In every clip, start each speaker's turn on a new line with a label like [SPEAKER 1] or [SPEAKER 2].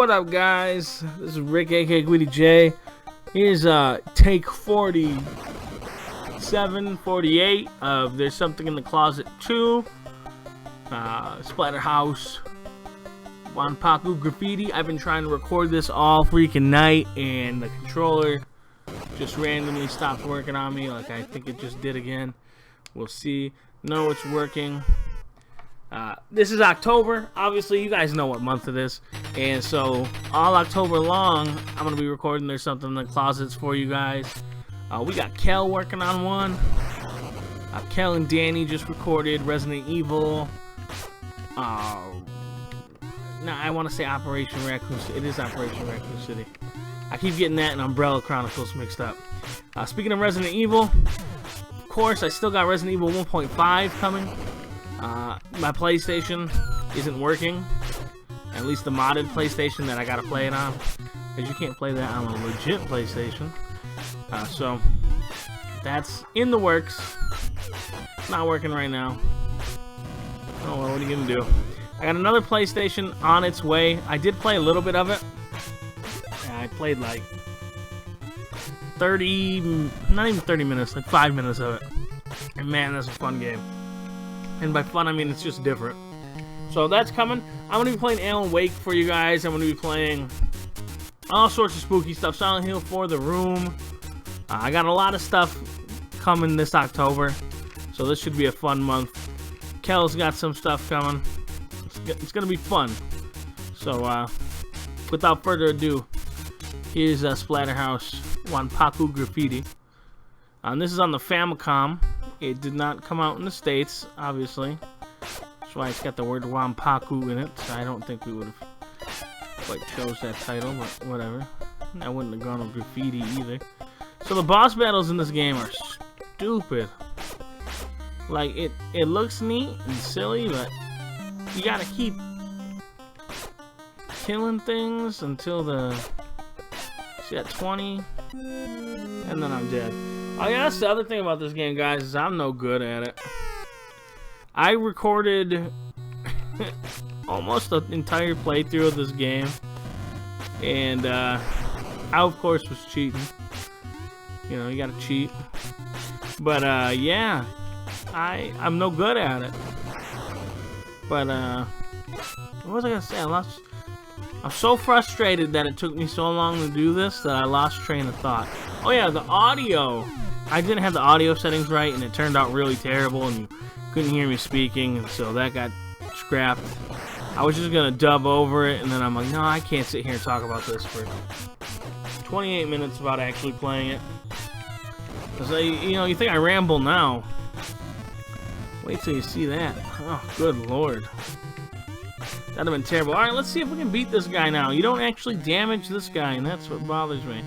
[SPEAKER 1] What up, guys? This is Rikk, aka Guidi J. Here's take 47, 48 of There's Something in the Closet 2. Splatter House, Wanpaku Graffiti. I've been trying to record this all freaking night, and the controller just randomly stopped working on me. Like, I think it just did again. We'll see. No, it's working. This is October. Obviously, you guys know what month it is. And so, all October long, I'm going to be recording There's Something in the Closets for you guys. We got Kel working on one. Kel and Danny just recorded Resident Evil. No, I want to say Operation Raccoon City. It is Operation Raccoon City. I keep getting that and Umbrella Chronicles mixed up. Speaking of Resident Evil, of course, I still got Resident Evil 1.5 coming. My PlayStation isn't working. At least the modded PlayStation that I gotta play it on. Because you can't play that on a legit PlayStation. So, that's in the works. Not working right now. Oh, well, what are you gonna do? I got another PlayStation on its way. I did play a little bit of it. I played like 30, not even 30 minutes, like 5 minutes of it. And man, that's a fun game. And by fun, I mean it's just different. So that's coming. I'm going to be playing Alan Wake for you guys. I'm going to be playing all sorts of spooky stuff. Silent Hill 4, The Room. I got a lot of stuff coming this October. So this should be a fun month. Kel's got some stuff coming. It's going to be fun. So without further ado, here's Splatter House, Wanpaku Graffiti. And this is on the Famicom. It did not come out in the States, obviously. That's why it's got the word Wanpaku in it. So I don't think we would have quite chose that title, but whatever. I wouldn't have gone with graffiti either. So the boss battles in this game are stupid. Like, it looks neat and silly, but you gotta keep killing things until the... See at 20? And then I'm dead. Oh yeah, that's the other thing about this game, guys, is I'm no good at it. I recorded almost the entire playthrough of this game, and I of course was cheating. You know, you gotta cheat. But yeah, I'm no good at it. But what was I gonna say? I'm so frustrated that it took me so long to do this that I lost train of thought. Oh yeah, the audio. I didn't have the audio settings right, and it turned out really terrible, and you couldn't hear me speaking, and so that got scrapped. I was just gonna dub over it, and then I'm like, no, I can't sit here and talk about this for 28 minutes about actually playing it. Cause you know, you think I ramble now. Wait till you see that. Oh, good lord. That'd have been terrible. Alright, let's see if we can beat this guy now. You don't actually damage this guy, and that's what bothers me.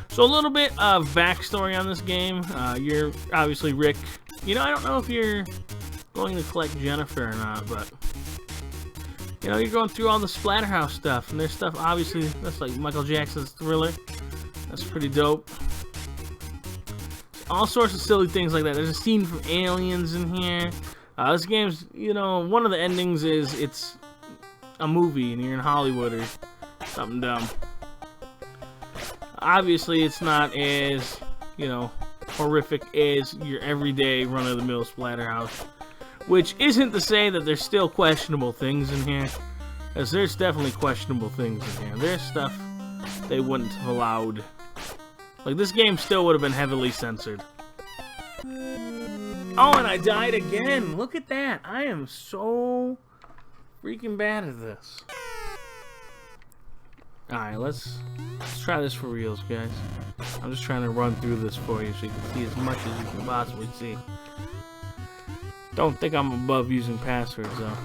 [SPEAKER 1] So a little bit of backstory on this game. You're obviously Rikk. You know, I don't know if you're going to collect Jennifer or not, but... You know, you're going through all the Splatter House stuff, and there's stuff, obviously, that's like Michael Jackson's Thriller. That's pretty dope. All sorts of silly things like that. There's a scene from Aliens in here. This game's, you know, one of the endings is it's a movie and you're in Hollywood or something dumb. Obviously, it's not as, you know, horrific as your everyday run-of-the-mill Splatter House. Which isn't to say that there's still questionable things in here. Because there's definitely questionable things in here. There's stuff they wouldn't have allowed. Like, this game still would have been heavily censored. Oh, and I died again. Look at that. I am so freaking bad at this. Alright, let's try this for reals, guys. I'm just trying to run through this for you so you can see as much as you can possibly see. Don't think I'm above using passwords, though.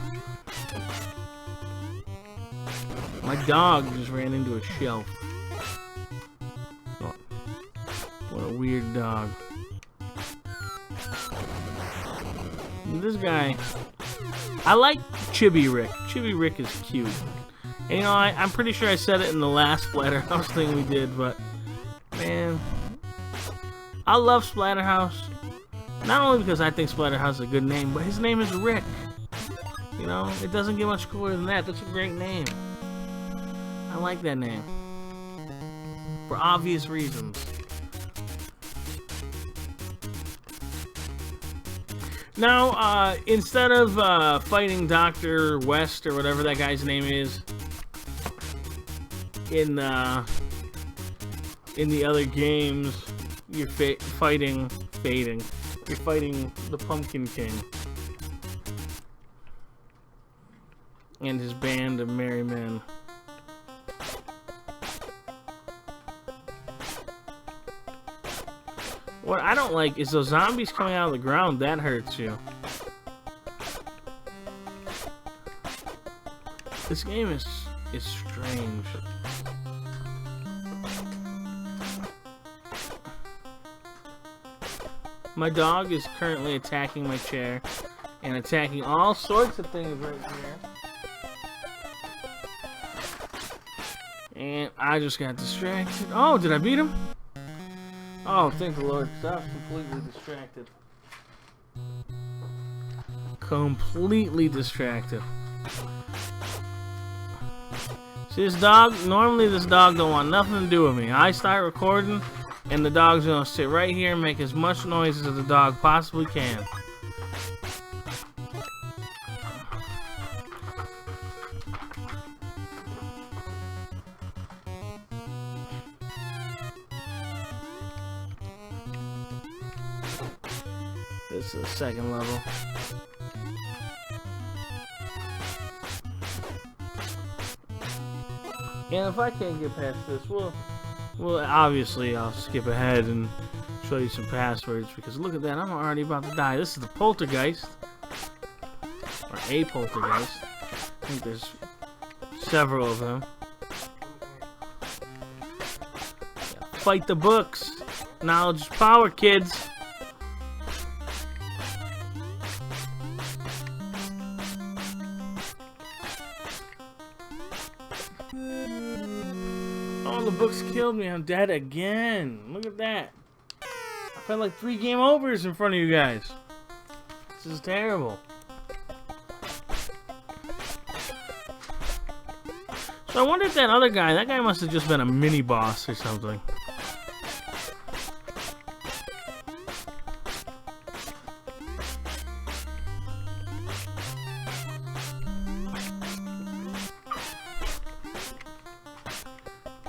[SPEAKER 1] My dog just ran into a shelf. Oh, what a weird dog. This guy, I like Chibi Rikk. Chibi Rikk is cute. And, you know, I'm pretty sure I said it in the last Splatter House thing we did, but man, I love Splatter House. Not only because I think Splatter House is a good name, but his name is Rikk. You know, it doesn't get much cooler than that. That's a great name. I like that name. For obvious reasons. Now, instead of fighting Dr. West or whatever that guy's name is in the other games, you're fighting the Pumpkin King and his band of merry men. What I don't like is those zombies coming out of the ground. That hurts you. This game is strange. My dog is currently attacking my chair and attacking all sorts of things right here. And I just got distracted. Oh, did I beat him? Oh, thank the Lord. Stop completely distracted. Completely distracted. See this dog? Normally this dog don't want nothing to do with me. I start recording and the dog's gonna sit right here and make as much noise as the dog possibly can. This is the second level. And if I can't get past this, well, obviously I'll skip ahead and show you some passwords, because look at that, I'm already about to die. This is the poltergeist, or a poltergeist. I think there's several of them. Fight the books. Knowledge is power, kids. Oh, the books killed me. I'm dead again. Look at that. I've had like 3 game overs in front of you guys. This is terrible. So I wonder if that other guy, that guy must have just been a mini boss or something.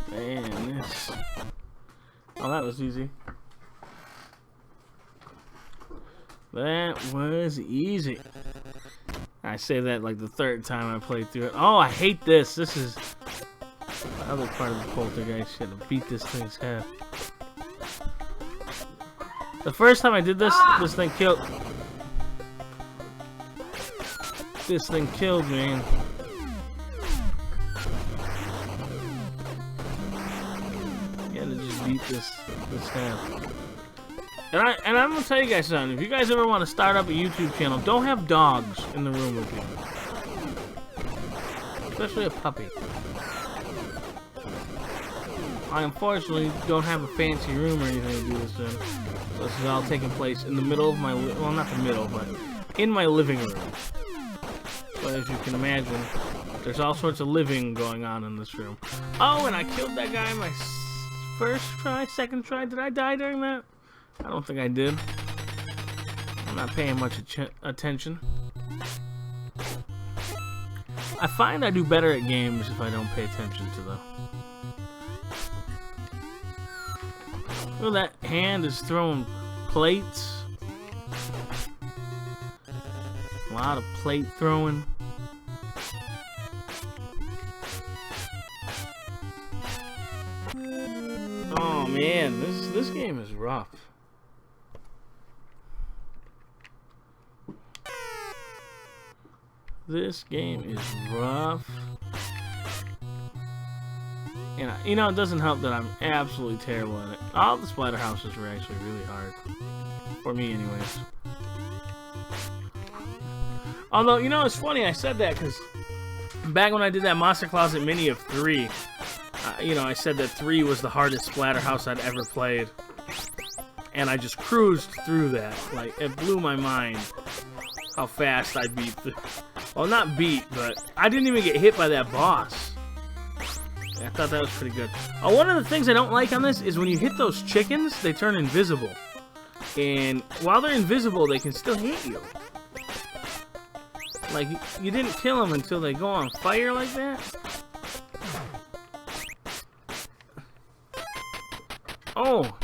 [SPEAKER 1] Man, this... Oh, that was easy. That was easy. I say that like the 3rd time I played through it. Oh, I hate this. This is the other part of the poltergeist shit, to beat this thing's head. The first time I did this, this thing killed me. To just beat this head. And I'm gonna tell you guys something. If you guys ever want to start up a YouTube channel, don't have dogs in the room with you, especially a puppy. I unfortunately don't have a fancy room or anything to do this in. So this is all taking place in the middle of my, well, not the middle, but in my living room. But as you can imagine, there's all sorts of living going on in this room. Oh, and I killed that guy in my first try, second try. Did I die during that? I don't think I did. I'm not paying much attention. I find I do better at games if I don't pay attention to them. Look, that hand is throwing plates. A lot of plate throwing. Oh man, this game is rough. This game is rough. And you know, it doesn't help that I'm absolutely terrible at it. All the Splatter Houses were actually really hard. For me anyways. Although, you know, it's funny I said that because back when I did that Monster Closet mini of 3, you know, I said that 3 was the hardest Splatter House I'd ever played. And I just cruised through that. Like, it blew my mind how fast I beat the... Well, not beat, but I didn't even get hit by that boss. I thought that was pretty good. One of the things I don't like on this is when you hit those chickens, they turn invisible. And while they're invisible, they can still hit you. Like, you didn't kill them until they go on fire like that. Oh,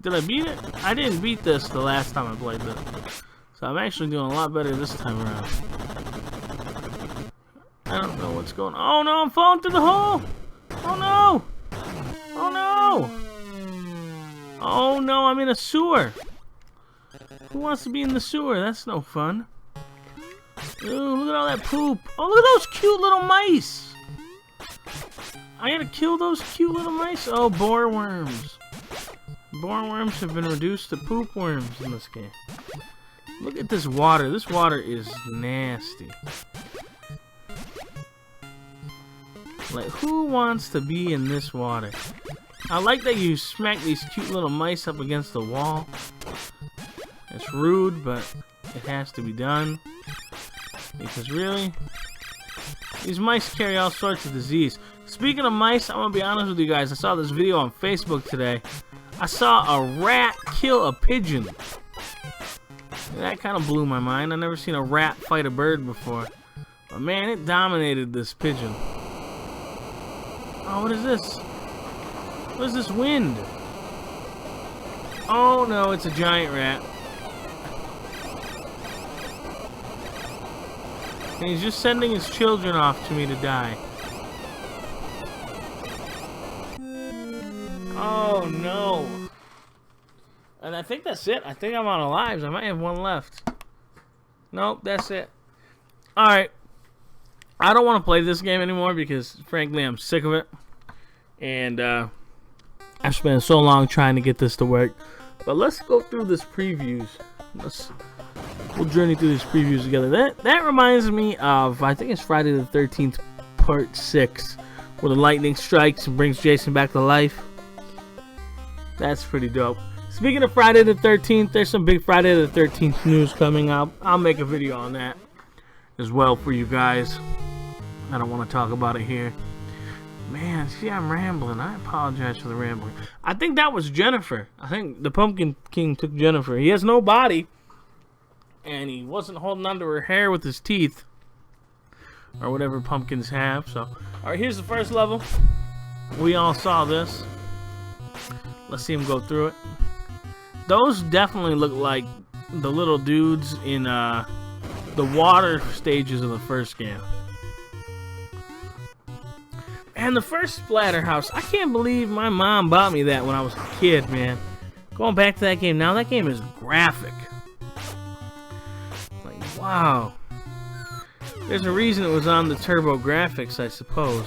[SPEAKER 1] did I beat it? I didn't beat this the last time I played this. So I'm actually doing a lot better this time around. I don't know what's going on. Oh no, I'm falling through the hole! Oh no! Oh no! Oh no, I'm in a sewer! Who wants to be in the sewer? That's no fun. Ooh, look at all that poop. Oh, look at those cute little mice! I gotta kill those cute little mice. Oh, boar worms. Boar worms have been reduced to poop worms in this game. Look at this water. This water is nasty. Like, who wants to be in this water? I like that you smack these cute little mice up against the wall. It's rude, but it has to be done. Because really, these mice carry all sorts of disease. Speaking of mice, I'm gonna be honest with you guys. I saw this video on Facebook today. I saw a rat kill a pigeon. And that kind of blew my mind. I've never seen a rat fight a bird before. But man, it dominated this pigeon. Oh, what is this? What is this wind? Oh no, it's a giant rat. And he's just sending his children off to me to die. Oh no. And I think that's it. I think I'm out of lives. I might have one left. Nope, that's it. Alright. I don't want to play this game anymore because, frankly, I'm sick of it. And I've spent so long trying to get this to work. But let's go through this previews. We'll journey through these previews together. That reminds me of, I think it's Friday the 13th, Part 6, where the lightning strikes and brings Jason back to life. That's pretty dope. Speaking of Friday the 13th, there's some big Friday the 13th news coming up. I'll make a video on that as well for you guys. I don't want to talk about it here. Man, see, I'm rambling. I apologize for the rambling. I think that was Jennifer. I think the Pumpkin King took Jennifer. He has no body. And he wasn't holding onto her hair with his teeth. Or whatever pumpkins have. So, alright, here's the first level. We all saw this. Let's see him go through it. Those definitely look like the little dudes in the water stages of the first game. And the first Splatter House, I can't believe my mom bought me that when I was a kid, man. Going back to that game now, that game is graphic. Like, wow. There's a reason it was on the Turbo Graphics, I suppose.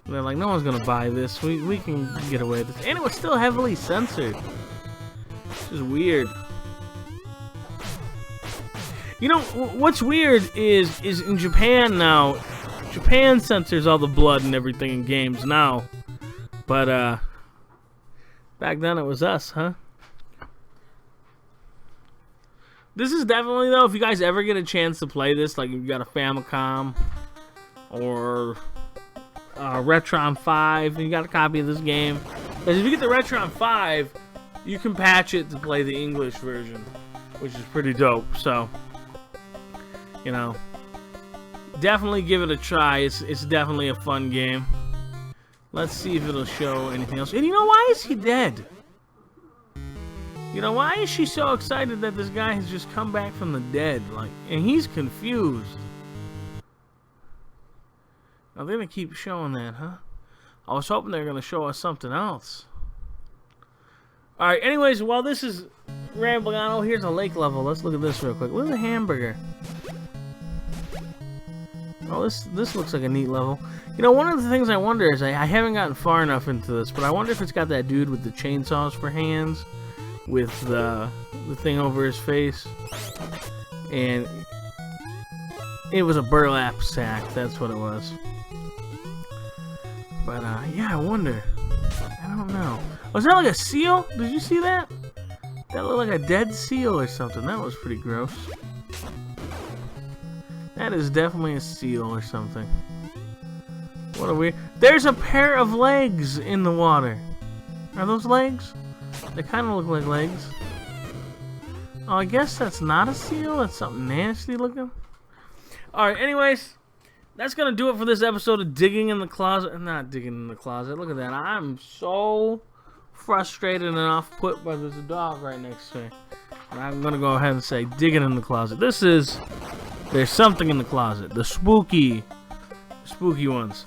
[SPEAKER 1] They're like, no one's gonna buy this. We can get away with this. And it was still heavily censored. Which is weird. You know, what's weird is in Japan now, Japan censors all the blood and everything in games now. But, back then it was us, huh? This is definitely, though, if you guys ever get a chance to play this, like if you got a Famicom or Retron 5 and you got a copy of this game, because if you get the Retron 5, you can patch it to play the English version, which is pretty dope. So, you know, definitely give it a try. It's definitely a fun game. Let's see if it'll show anything else. And you know, why is he dead? You know, why is she so excited that this guy has just come back from the dead? Like, and he's confused. Now they're gonna keep showing that, huh? I was hoping they were gonna show us something else. Alright, anyways, while this is rambling on, oh, here's a lake level. Let's look at this real quick. Look at the hamburger. Oh, this looks like a neat level. You know, one of the things I wonder is, I haven't gotten far enough into this, but I wonder if it's got that dude with the chainsaws for hands, with the thing over his face. And it was a burlap sack, that's what it was. But, yeah, I wonder. I don't know. Was that like a seal? Did you see that? That looked like a dead seal or something. That was pretty gross. That is definitely a seal or something. What are we? There's a pair of legs in the water. Are those legs? They kind of look like legs. Oh, I guess that's not a seal. That's something nasty looking. Alright, anyways. That's going to do it for this episode of Digging in the Closet. Not digging in the closet. Look at that. I'm so frustrated and off-put by this dog right next to me. And I'm going to go ahead and say digging in the closet. This is... There's something in the closet. The spooky ones.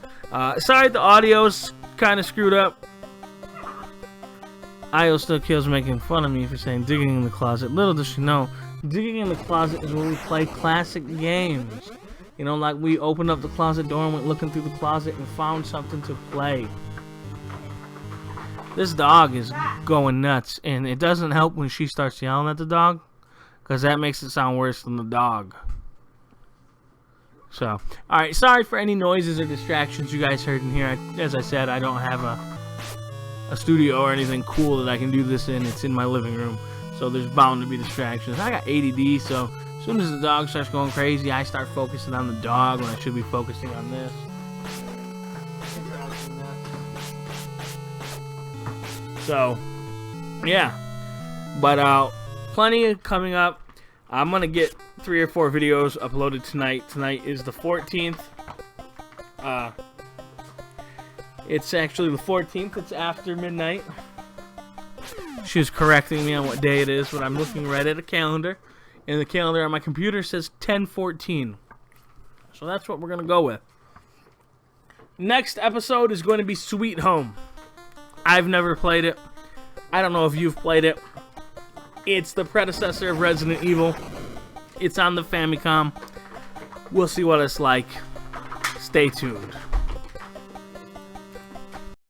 [SPEAKER 1] Sorry the audio's kind of screwed up. Io still kills making fun of me for saying digging in the closet. Little does she know, digging in the closet is where we play classic games. You know, like we opened up the closet door and went looking through the closet and found something to play. This dog is going nuts, and it doesn't help when she starts yelling at the dog, because that makes it sound worse than the dog. So, alright, sorry for any noises or distractions you guys heard in here. As I said, I don't have a studio or anything cool that I can do this in. It's in my living room, so there's bound to be distractions. I got ADD, so as soon as the dog starts going crazy, I start focusing on the dog when I should be focusing on this. So, yeah. But, plenty coming up. I'm going to get 3 or 4 videos uploaded tonight. Tonight is the 14th. It's actually the 14th. It's after midnight. She's correcting me on what day it is, but I'm looking right at a calendar. And the calendar on my computer says 10/14. So that's what we're going to go with. Next episode is going to be Sweet Home. I've never played it. I don't know if you've played it. It's the predecessor of Resident Evil. It's on the Famicom. We'll see what it's like. Stay tuned.